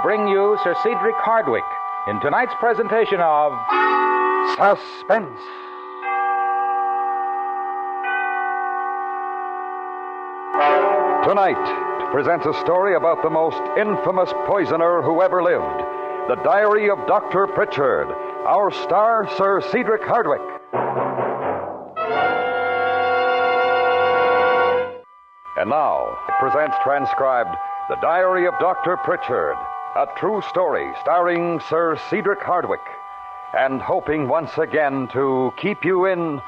bring you Sir Cedric Hardwicke in tonight's presentation of Suspense. Tonight presents a story about the most infamous poisoner who ever lived. The Diary of Dr. Pritchard. Our star, Sir Cedric Hardwicke. And now, it presents transcribed The Diary of Dr. Pritchard, a true story starring Sir Cedric Hardwicke, and hoping once again to keep you in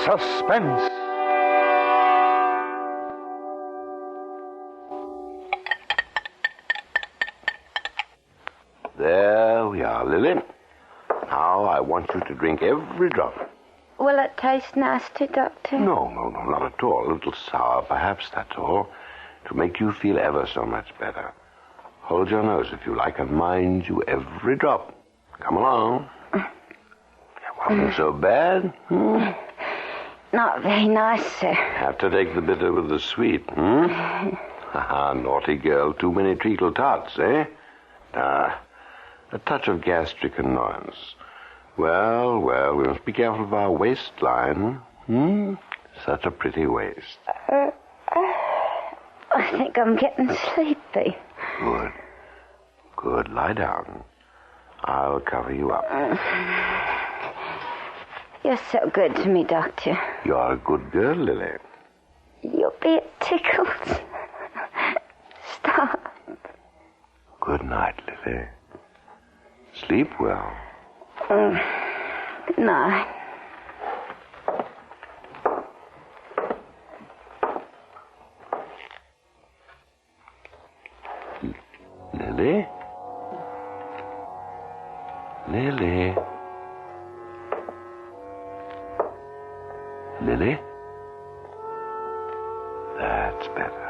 suspense. There we are, Lily. Now I want you to drink every drop. Will it taste nasty, Doctor? No, not at all. A little sour, perhaps, that's all. To make you feel ever so much better. Hold your nose if you like, and mind you, every drop. Come along. It wasn't so bad. Not very nice, sir. Have to take the bitter with the sweet, Haha, naughty girl. Too many treacle tarts, eh? A touch of gastric annoyance. Well, we must be careful of our waistline. Such a pretty waist. I think I'm getting sleepy. Good. Lie down. I'll cover you up. You're so good to me, Doctor. You're a good girl, Lily. You'll be tickled. Stop. Good night, Lily. Sleep well. Good night. Lily? Lily? Lily? That's better.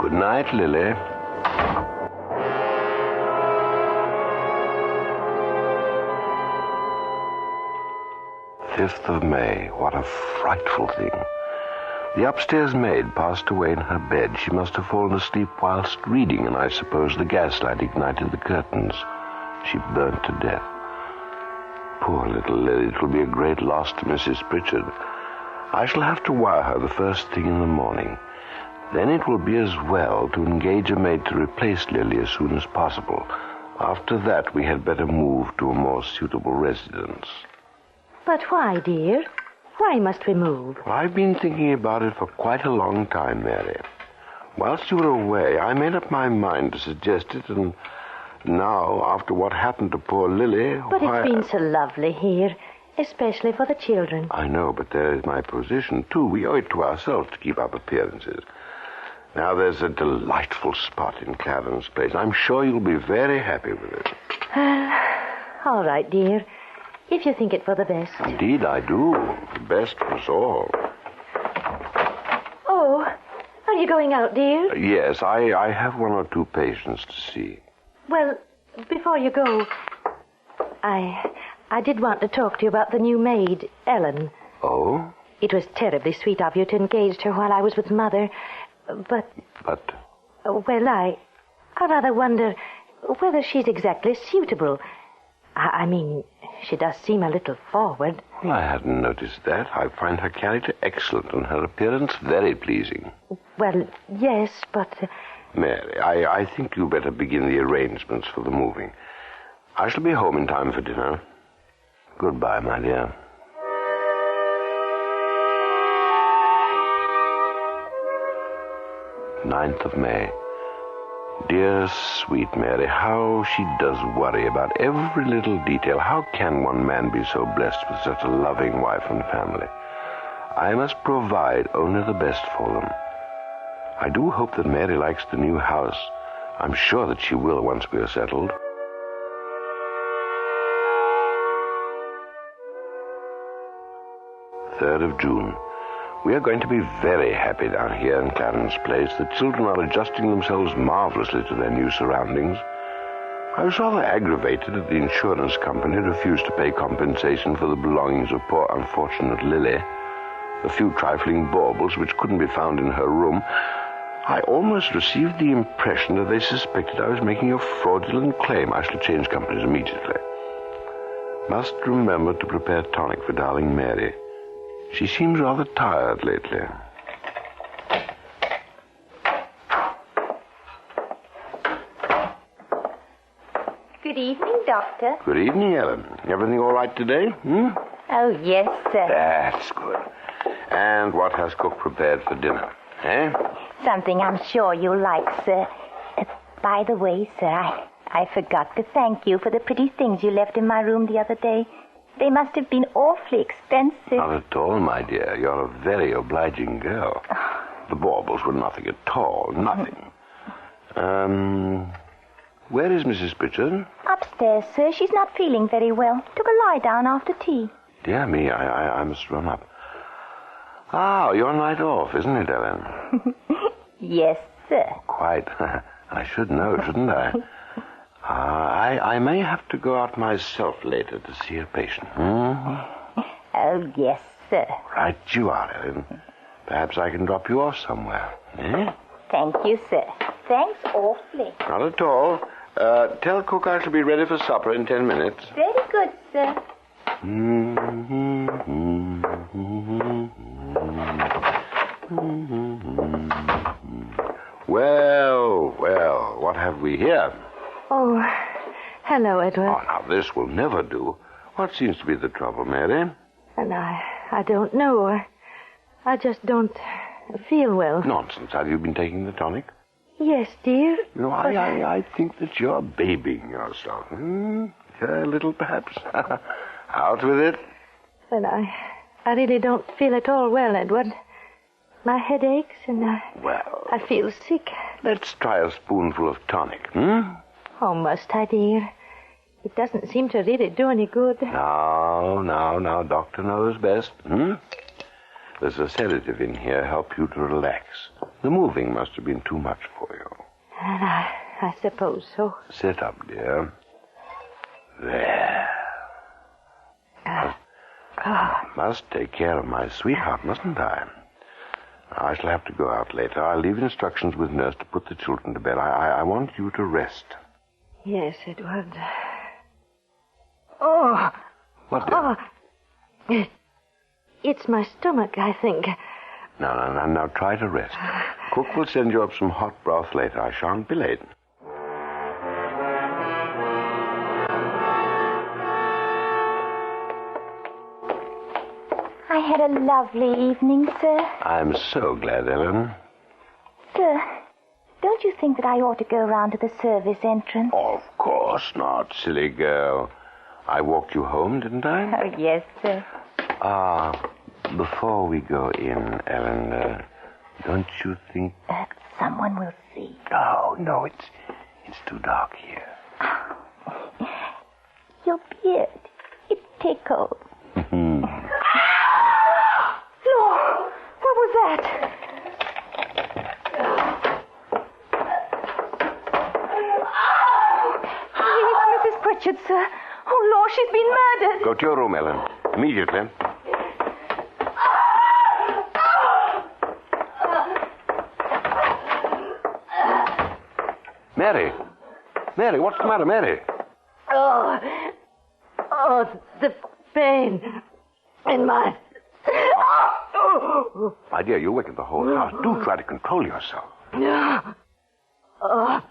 Good night, Lily. 5th of May. What a frightful thing. The upstairs maid passed away in her bed. She must have fallen asleep whilst reading, and I suppose the gaslight ignited the curtains. She burnt to death. Poor little Lily. It will be a great loss to Mrs. Pritchard. I shall have to wire her the first thing in the morning. Then it will be as well to engage a maid to replace Lily as soon as possible. After that, we had better move to a more suitable residence. But why, dear? Why must we move? Well, I've been thinking about it for quite a long time, Mary. Whilst you were away, I made up my mind to suggest it, and now, after what happened to poor Lily... But it's been so lovely here, especially for the children. I know, but there is my position, too. We owe it to ourselves to keep up appearances. Now, there's a delightful spot in Clarence Place. I'm sure you'll be very happy with it. All right, dear. If you think it for the best. Indeed, I do. The best for us all. Oh, are you going out, dear? Yes, I have one or two patients to see. Well, before you go, I did want to talk to you about the new maid, Ellen. Oh? It was terribly sweet of you to engage her while I was with Mother, but... Well, I rather wonder whether she's exactly suitable. I mean, she does seem a little forward. Well, I hadn't noticed that. I find her character excellent and her appearance very pleasing. Well, yes, but... Mary, I think you better begin the arrangements for the moving. I shall be home in time for dinner. Goodbye, my dear. 9th of May. Dear sweet Mary, how she does worry about every little detail. How can one man be so blessed with such a loving wife and family? I must provide only the best for them. I do hope that Mary likes the new house. I'm sure that she will once we are settled. Third of June. We are going to be very happy down here in Clarence Place. The children are adjusting themselves marvelously to their new surroundings. I was rather aggravated that the insurance company refused to pay compensation for the belongings of poor unfortunate Lily. A few trifling baubles which couldn't be found in her room. I almost received the impression that they suspected I was making a fraudulent claim. I shall change companies immediately. Must remember to prepare tonic for darling Mary. She seems rather tired lately. Good evening, Doctor. Good evening, Ellen. Everything all right today? Oh, yes, sir. That's good. And what has cook prepared for dinner? Eh? Something I'm sure you'll like, sir. By the way, sir, I forgot to thank you for the pretty things you left in my room the other day. They must have been awfully expensive. Not at all, my dear. You're a very obliging girl. The baubles were nothing at all. Nothing. Where is Mrs. Pritchard? Upstairs, sir. She's not feeling very well. Took a lie down after tea. Dear me, I must run up. Ah, your night off, isn't it, Ellen? Yes, sir. Quite. I should know, shouldn't I? I may have to go out myself later to see a patient. Oh, yes, sir. Right you are, Ellen. Perhaps I can drop you off somewhere. Eh? Thank you, sir. Thanks awfully. Not at all. Tell cook I shall be ready for supper in 10 minutes. Very good, sir. Well, what have we here? Oh, hello, Edward. Oh, now, this will never do. What seems to be the trouble, Mary? And I don't know. I just don't feel well. Nonsense. Have you been taking the tonic? Yes, dear. You know, I think that you're babying yourself. A little, perhaps. Out with it. But I really don't feel at all well, Edward. My head aches and I feel sick. Let's try a spoonful of tonic, Oh, must I, dear? It doesn't seem to really do any good. Now, doctor knows best. There's a sedative in here, help you to relax. The moving must have been too much for you. And I suppose so. Sit up, dear. There. Must take care of my sweetheart, mustn't I? I shall have to go out later. I'll leave instructions with nurse to put the children to bed. I want you to rest. Yes, Edward. Oh. What, dear? Oh. It's my stomach, I think. Now try to rest. Cook will send you up some hot broth later. I shan't be late. I had a lovely evening, sir. I'm so glad, Ellen. Sir, don't you think that I ought to go round to the service entrance? Of course not, silly girl. I walked you home, didn't I? Oh, yes, sir. Before we go in, Ellen, don't you think... Someone will see. No, it's too dark here. Your beard, it tickles. Lord, what was that? It's Mrs. Pritchard, sir. Oh, Lord, she's been murdered. Go to your room, Ellen. Immediately. Mary, what's the matter, Mary? Oh, the pain in my... My dear, you wakened the whole house. Do try to control yourself. Oh,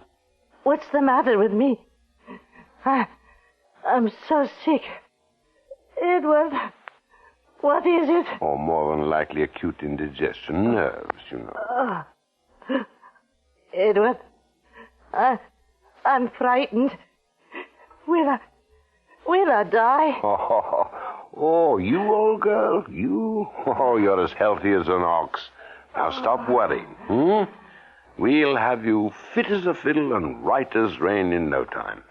what's the matter with me? I'm so sick. Edward, what is it? Oh, more than likely acute indigestion. Nerves, you know. Edward, I'm frightened. Will I die? Oh, you old girl, you? Oh, you're as healthy as an ox. Now stop worrying, We'll have you fit as a fiddle and right as rain in no time,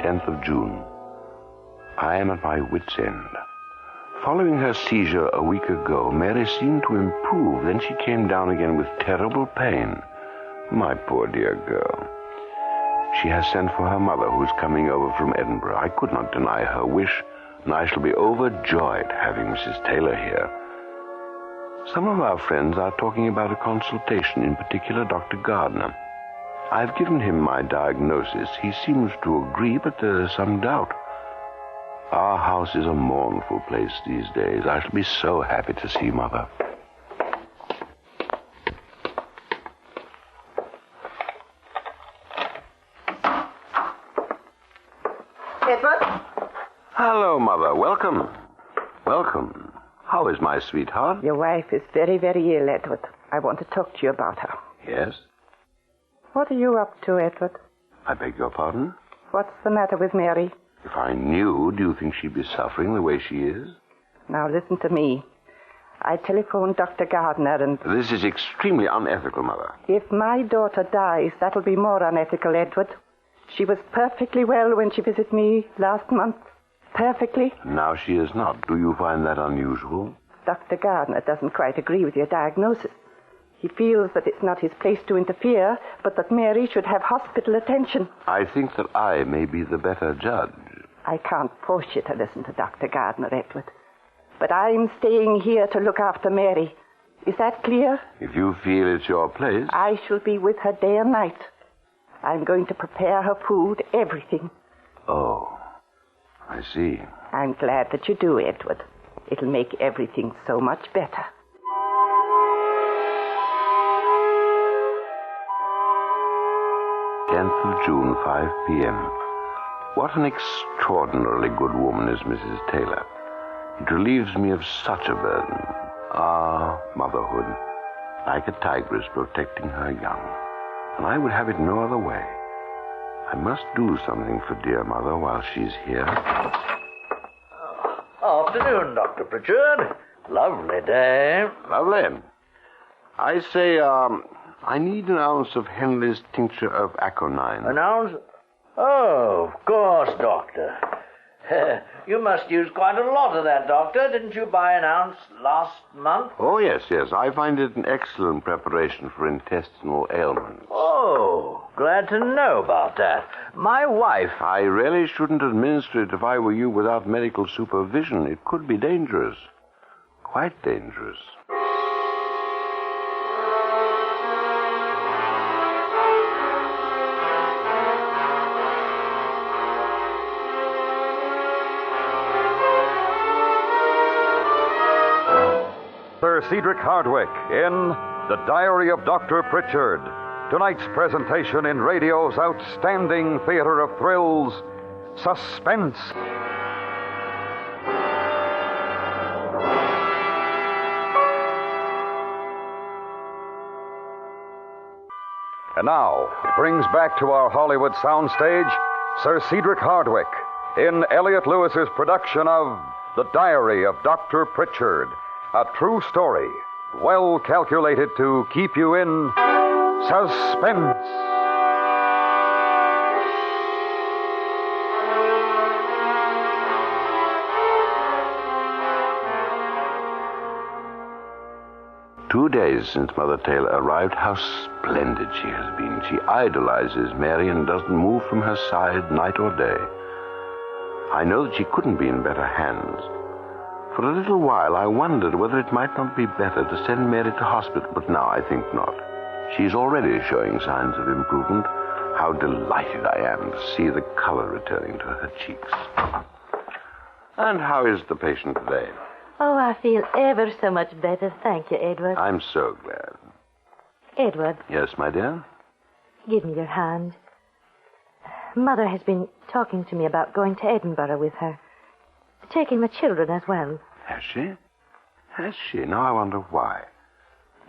10th of June. I am at my wit's end. Following her seizure a week ago, Mary seemed to improve. Then she came down again with terrible pain. My poor dear girl. She has sent for her mother, who is coming over from Edinburgh. I could not deny her wish, and I shall be overjoyed having Mrs. Taylor here. Some of our friends are talking about a consultation, in particular Dr. Gardner. I've given him my diagnosis. He seems to agree, but there is some doubt. Our house is a mournful place these days. I shall be so happy to see Mother. Edward? Hello, Mother. Welcome. Welcome. How is my sweetheart? Your wife is very, very ill, Edward. I want to talk to you about her. Yes? What are you up to, Edward? I beg your pardon? What's the matter with Mary? If I knew, do you think she'd be suffering the way she is? Now, listen to me. I telephoned Dr. Gardner and... This is extremely unethical, Mother. If my daughter dies, that'll be more unethical, Edward. She was perfectly well when she visited me last month. Perfectly. Now she is not. Do you find that unusual? Dr. Gardner doesn't quite agree with your diagnosis. He feels that it's not his place to interfere, but that Mary should have hospital attention. I think that I may be the better judge. I can't force you to listen to Dr. Gardner, Edward. But I'm staying here to look after Mary. Is that clear? If you feel it's your place... I shall be with her day and night. I'm going to prepare her food, everything. Oh, I see. I'm glad that you do, Edward. It'll make everything so much better. June, 5 p.m. What an extraordinarily good woman is Mrs. Taylor. It relieves me of such a burden. Ah, motherhood, like a tigress protecting her young. And I would have it no other way. I must do something for dear Mother while she's here. Afternoon, Dr. Pritchard. Lovely day. Lovely. I say, I need an ounce of Henley's tincture of aconine. An ounce? Oh, of course, Doctor. You must use quite a lot of that, Doctor. Didn't you buy an ounce last month? Oh, yes. I find it an excellent preparation for intestinal ailments. Oh, glad to know about that. My wife... I really shouldn't administer it if I were you without medical supervision. It could be dangerous. Quite dangerous. Sir Cedric Hardwicke in The Diary of Dr. Pritchard. Tonight's presentation in radio's outstanding theater of thrills, Suspense. And now, it brings back to our Hollywood soundstage Sir Cedric Hardwicke in Elliot Lewis's production of The Diary of Dr. Pritchard. A true story, well calculated to keep you in suspense. Two days since Mother Taylor arrived, how splendid she has been. She idolizes Mary and doesn't move from her side night or day. I know that she couldn't be in better hands. For a little while, I wondered whether it might not be better to send Mary to hospital, but now I think not. She's already showing signs of improvement. How delighted I am to see the color returning to her cheeks. And how is the patient today? Oh, I feel ever so much better. Thank you, Edward. I'm so glad. Edward. Yes, my dear? Give me your hand. Mother has been talking to me about going to Edinburgh with her. Taking the children as well. Has she? Has she? Now I wonder why.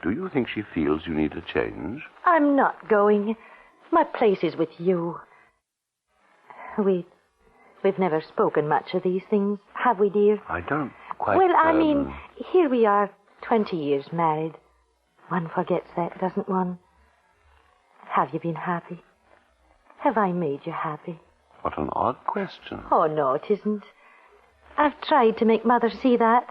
Do you think she feels you need a change? I'm not going. My place is with you. We've never spoken much of these things, have we, dear? I don't quite... Well, I mean, here we are, 20 years married. One forgets that, doesn't one? Have you been happy? Have I made you happy? What an odd question. Oh, no, it isn't. I've tried to make Mother see that.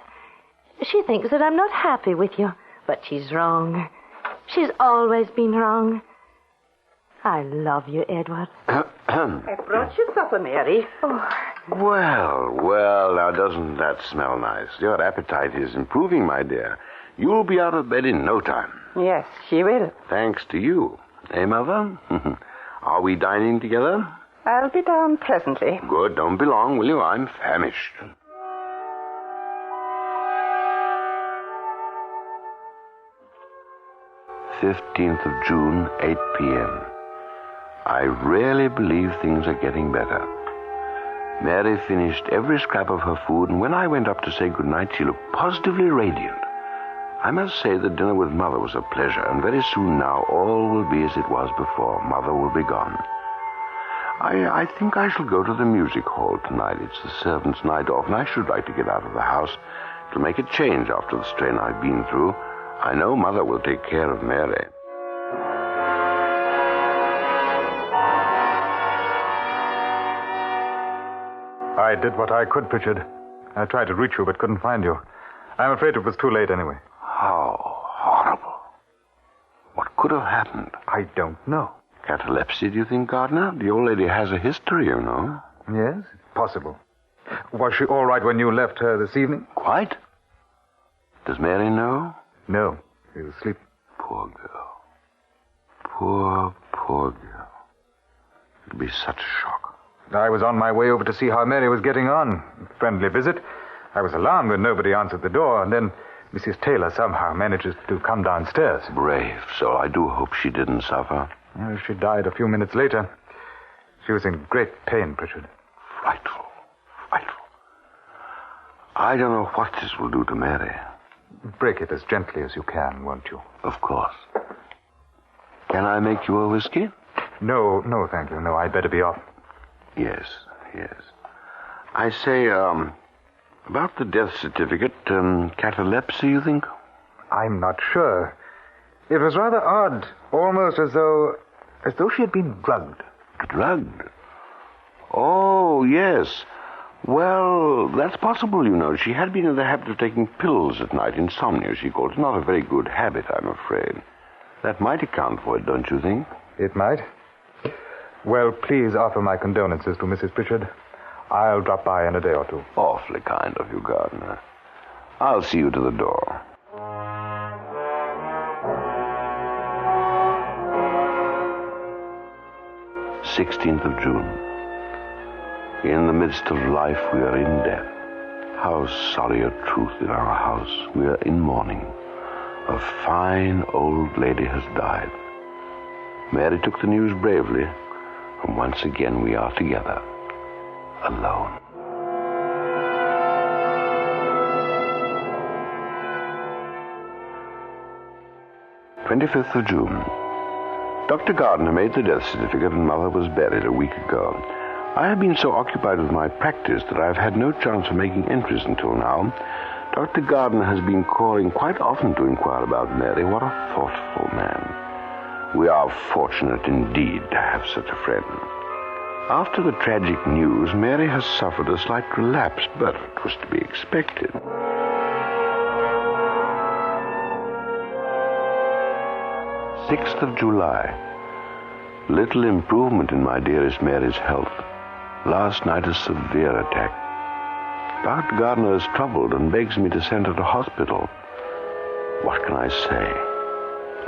She thinks that I'm not happy with you, but she's wrong. She's always been wrong. I love you, Edward. I brought you supper, Mary. Well, now doesn't that smell nice? Your appetite is improving, my dear. You'll be out of bed in no time. Yes, she will. Thanks to you. Eh, Mother? Are we dining together? I'll be down presently. Good, don't be long, will you? I'm famished. June 15th, 8 p.m. I really believe things are getting better. Mary finished every scrap of her food, and when I went up to say goodnight, she looked positively radiant. I must say that dinner with Mother was a pleasure, and very soon now all will be as it was before. Mother will be gone. I think I shall go to the music hall tonight. It's the servants' night off, and I should like to get out of the house. It'll make a change after the strain I've been through. I know Mother will take care of Mary. I did what I could, Pritchard. I tried to reach you, but couldn't find you. I'm afraid it was too late anyway. How horrible. What could have happened? I don't know. Catalepsy, do you think, Gardner? The old lady has a history, you know. Yes, possible. Was she all right when you left her this evening? Quite. Does Mary know? No, she was asleep. Poor girl. Poor girl. It'll be such a shock. I was on my way over to see how Mary was getting on. Friendly visit. I was alarmed when nobody answered the door, and then Mrs. Taylor somehow manages to come downstairs. Brave soul. I do hope she didn't suffer. Well, she died a few minutes later. She was in great pain, Pritchard. Frightful. I don't know what this will do to Mary. Break it as gently as you can, won't you? Of course. Can I make you a whiskey? No, thank you. No, I'd better be off. Yes. I say, about the death certificate, catalepsy, you think? I'm not sure. It was rather odd, almost as though she had been drugged. Drugged? Oh, yes. Well, that's possible, you know. She had been in the habit of taking pills at night, insomnia, she called it. Not a very good habit, I'm afraid. That might account for it, don't you think? It might. Well, please offer my condolences to Mrs. Pritchard. I'll drop by in a day or two. Awfully kind of you, Gardner. I'll see you to the door. June 16th. In the midst of life, we are in death. How sorry a truth in our house. We are in mourning. A fine old lady has died. Mary took the news bravely, and once again we are together, alone. 25th of June. Dr. Gardner made the death certificate and Mother was buried a week ago. I have been so occupied with my practice that I've had no chance of making entries until now. Dr. Gardner has been calling quite often to inquire about Mary. What a thoughtful man. We are fortunate indeed to have such a friend. After the tragic news, Mary has suffered a slight relapse, but it was to be expected. July 6th. Little improvement in my dearest Mary's health. Last night a severe attack. Dr. Gardner is troubled and begs me to send her to hospital. What can I say?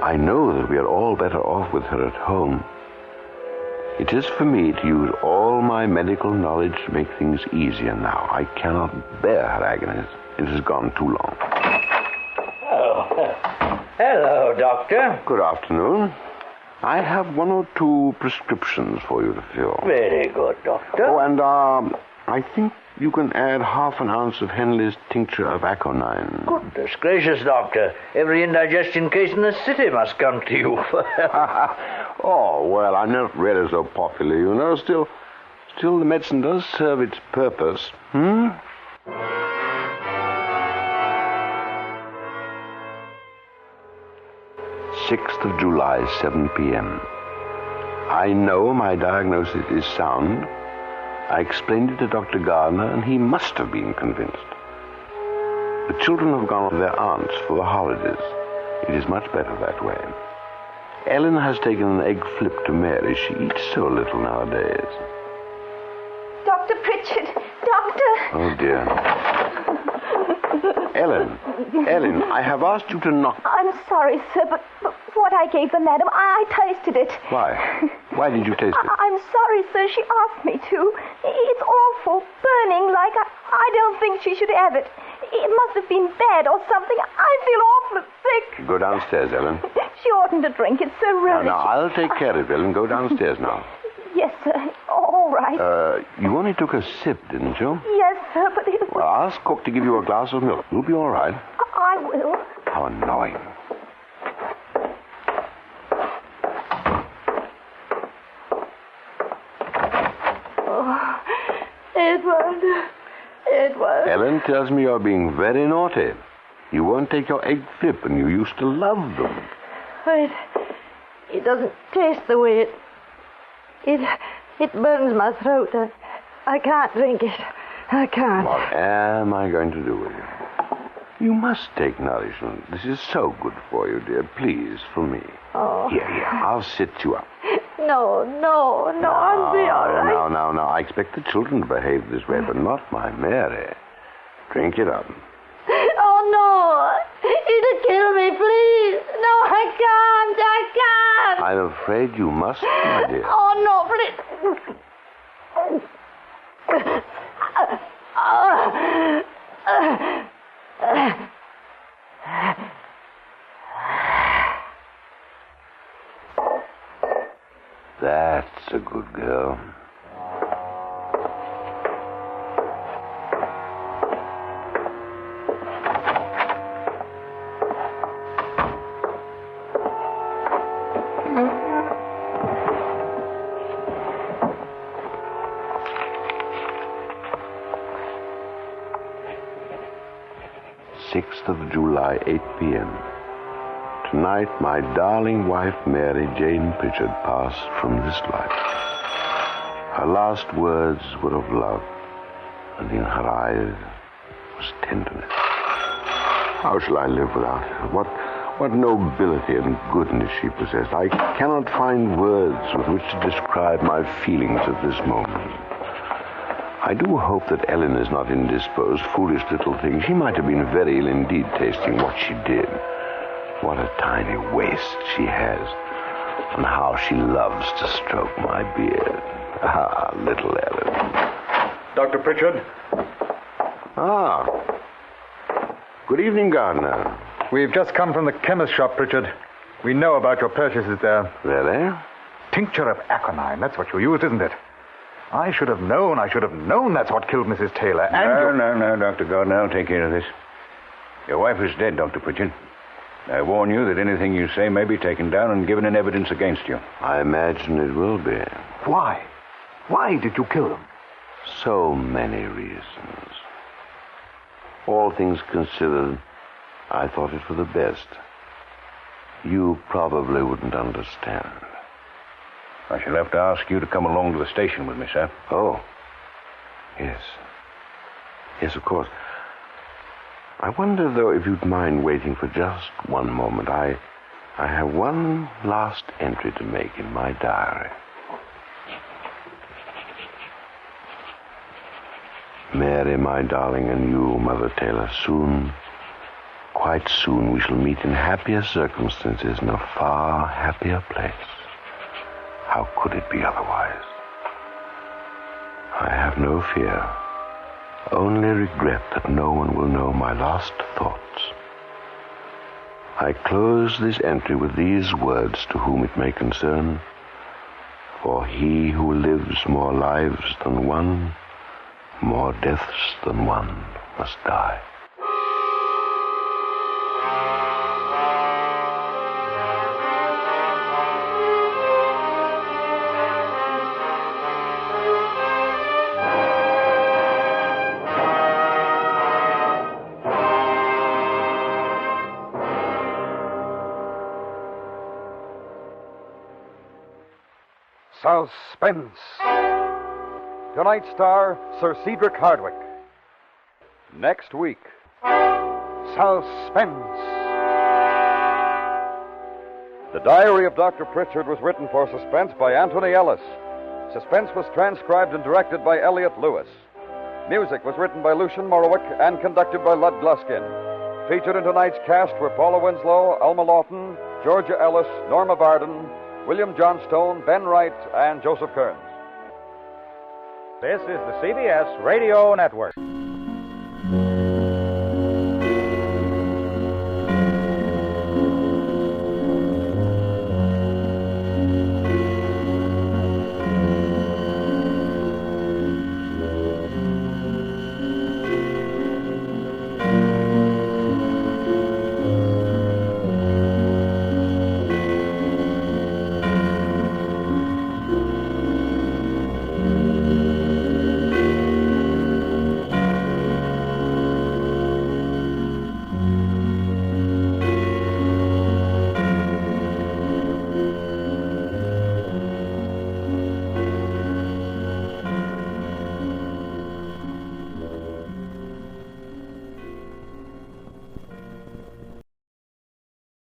I know that we are all better off with her at home. It is for me to use all my medical knowledge to make things easier now. I cannot bear her agonies. It has gone too long. Oh, hello, Doctor. Good afternoon. I have one or two prescriptions for you to fill. Very good, Doctor. Oh, and I think you can add half an ounce of Henley's tincture of aconine. Goodness gracious, Doctor. Every indigestion case in the city must come to you. Oh, well, I'm not really so popular, you know. Still, the medicine does serve its purpose. 6th of July, 7 p.m. I know my diagnosis is sound. I explained it to Dr. Gardner, and he must have been convinced. The children have gone to their aunts for the holidays. It is much better that way. Ellen has taken an egg flip to Mary. She eats so little nowadays. Dr. Pritchard, Doctor! Oh, dear. Ellen, I have asked you to knock... I'm sorry, sir, but what I gave the madam, I tasted it. Why? Why did you taste it? I'm sorry, sir. She asked me to. It's awful. Burning like I don't think she should have it. It must have been bad or something. I feel awful sick. Go downstairs, Ellen. She oughtn't to drink. It's so rubbish. Now, I'll take care of it, Ellen. Go downstairs now. Yes, sir. All right. You only took a sip, didn't you? Yes, sir, but it was... Well, ask cook to give you a glass of milk. You'll be all right. I will. How annoying. Oh, Edward. Ellen tells me you're being very naughty. You won't take your egg flip, and you used to love them. It doesn't taste the way it burns my throat. I can't drink it. I can't. What am I going to do with you? You must take nourishment. This is so good for you, dear. Please, for me. Oh. Here, I'll sit you up. No, I'll be all right. No. I expect the children to behave this way, but not my Mary. Drink it up. Oh, no. It'll kill me, please. No, I can't. I'm afraid you must, my dear. Oh, no, please. That's a good girl. July, 8 p.m. Tonight, my darling wife, Mary Jane Pritchard, passed from this life. Her last words were of love, and in her eyes was tenderness. How shall I live without her? What nobility and goodness she possessed. I cannot find words with which to describe my feelings at this moment. I do hope that Ellen is not indisposed, foolish little thing. She might have been very ill indeed tasting what she did. What a tiny waist she has, and how she loves to stroke my beard. Ah, little Ellen. Dr. Pritchard? Ah. Good evening, Gardner. We've just come from the chemist shop, Pritchard. We know about your purchases there. Really? Tincture of aconite, that's what you used, isn't it? I should have known that's what killed Mrs. Taylor. No, Dr. Gardner, I'll take care of this. Your wife is dead, Dr. Pritchard. I warn you that anything you say may be taken down and given in evidence against you. I imagine it will be. Why? Why did you kill them? So many reasons. All things considered, I thought it for the best. You probably wouldn't understand. I shall have to ask you to come along to the station with me, sir. Oh. Yes. Yes, of course. I wonder, though, if you'd mind waiting for just one moment. I have one last entry to make in my diary. Mary, my darling, and you, Mother Taylor, soon, quite soon, we shall meet in happier circumstances in a far happier place. How could it be otherwise? I have no fear, only regret that no one will know my last thoughts. I close this entry with these words to whom it may concern. For he who lives more lives than one, more deaths than one, must die. Suspense. Tonight's star, Sir Cedric Hardwicke. Next week, Suspense. The Diary of Dr. Pritchard was written for Suspense by Anthony Ellis. Suspense was transcribed and directed by Elliot Lewis. Music was written by Lucian Morowick and conducted by Lud Gluskin. Featured in tonight's cast were Paula Winslow, Alma Lawton, Georgia Ellis, Norma Barden, William Johnstone, Ben Wright, and Joseph Kearns. This is the CBS Radio Network.